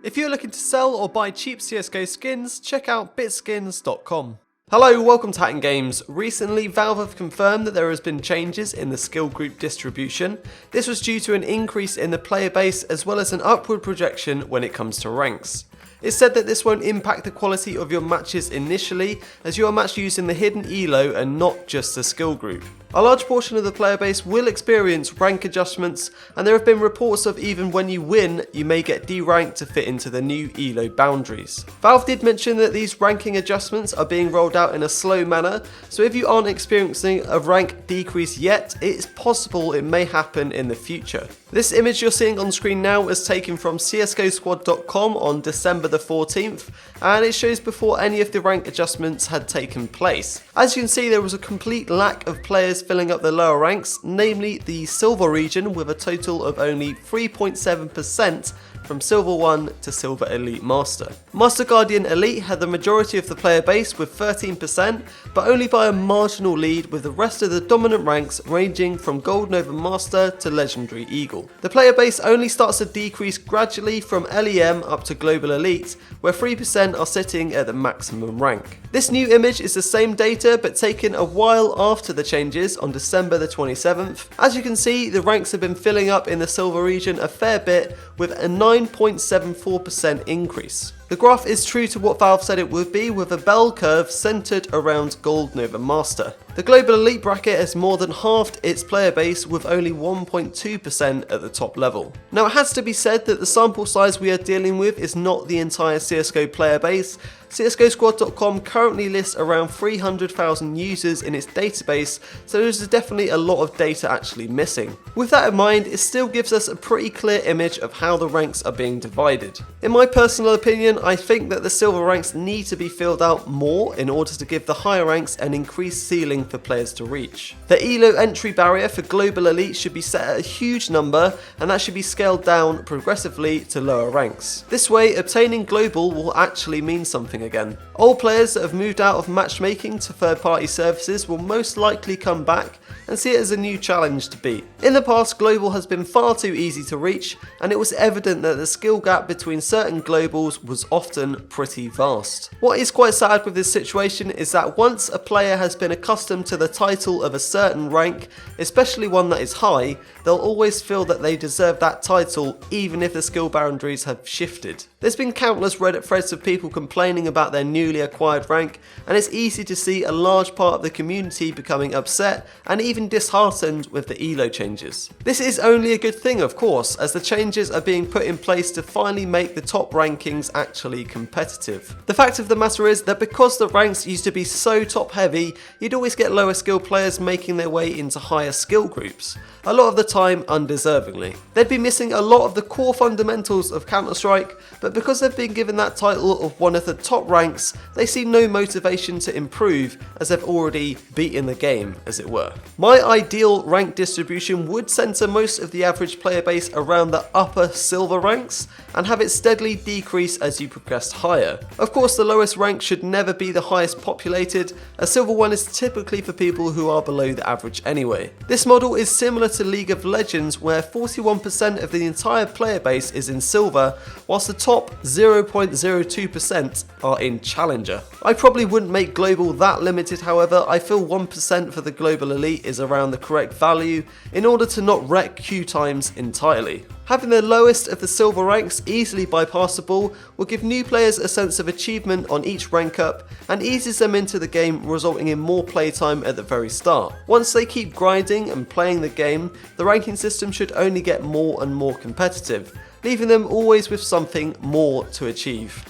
If you're looking to sell or buy cheap CSGO skins, check out bitskins.com. Hello, welcome to Hatton Games. Recently, Valve have confirmed that there has been changes in the skill group distribution. This was due to an increase in the player base as well as an upward projection when it comes to ranks. It's said that this won't impact the quality of your matches initially, as you are matched using the hidden elo and not just the skill group. A large portion of the player base will experience rank adjustments, and there have been reports of even when you win, you may get deranked to fit into the new elo boundaries. Valve did mention that these ranking adjustments are being rolled out in a slow manner, so if you aren't experiencing a rank decrease yet, it's possible it may happen in the future. This image you're seeing on screen now is taken from csgosquad.com on December the 14th, and it shows before any of the rank adjustments had taken place. As you can see, there was a complete lack of players filling up the lower ranks, namely the silver region, with a total of only 3.7% from Silver 1 to Silver Elite Master. Master Guardian Elite had the majority of the player base with 13%, but only by a marginal lead, with the rest of the dominant ranks ranging from Gold Nova Master to Legendary Eagle. The player base only starts to decrease gradually from LEM up to Global Elite, where 3% are sitting at the maximum rank. This new image is the same data but taken a while after the changes on December the 27th. As you can see, the ranks have been filling up in the silver region a fair bit, with a 9.74% increase. The graph is true to what Valve said it would be, with a bell curve centered around Gold Nova Master. The Global Elite bracket has more than halved its player base, with only 1.2% at the top level. Now, it has to be said that the sample size we are dealing with is not the entire CSGO player base. CSGOsquad.com currently lists around 300,000 users in its database, so there's definitely a lot of data actually missing. With that in mind, it still gives us a pretty clear image of how the ranks are being divided. In my personal opinion, I think that the silver ranks need to be filled out more in order to give the higher ranks an increased ceiling for players to reach. The elo entry barrier for Global Elite should be set at a huge number, and that should be scaled down progressively to lower ranks. This way, obtaining Global will actually mean something again. Old players that have moved out of matchmaking to third-party services will most likely come back and see it as a new challenge to beat. In the past, Global has been far too easy to reach, and it was evident that the skill gap between certain Globals was often pretty vast. What is quite sad with this situation is that once a player has been accustomed to the title of a certain rank, especially one that is high, they'll always feel that they deserve that title even if the skill boundaries have shifted. There's been countless Reddit threads of people complaining about their newly acquired rank, and it's easy to see a large part of the community becoming upset and even disheartened with the elo changes. This is only a good thing, of course, as the changes are being put in place to finally make the top rankings actually competitive. The fact of the matter is that because the ranks used to be so top heavy, you'd always get lower skill players making their way into higher skill groups, a lot of the time undeservingly. They'd be missing a lot of the core fundamentals of Counter-Strike, but because they've been given that title of one of the top ranks, they see no motivation to improve, as they've already beaten the game, as it were. My ideal rank distribution would centre most of the average player base around the upper silver ranks, and have it steadily decrease as you progress higher. Of course, the lowest rank should never be the highest populated, a silver one is typically for people who are below the average anyway. This model is similar to League of Legends, where 41% of the entire player base is in silver, whilst the top 0.02% are in Challenger. I probably wouldn't make Global that limited, however. I feel 1% for the Global Elite is around the correct value in order to not wreck queue times entirely. Having the lowest of the silver ranks easily bypassable will give new players a sense of achievement on each rank up and eases them into the game, resulting in more playtime at the very start. Once they keep grinding and playing the game, the ranking system should only get more and more competitive, leaving them always with something more to achieve.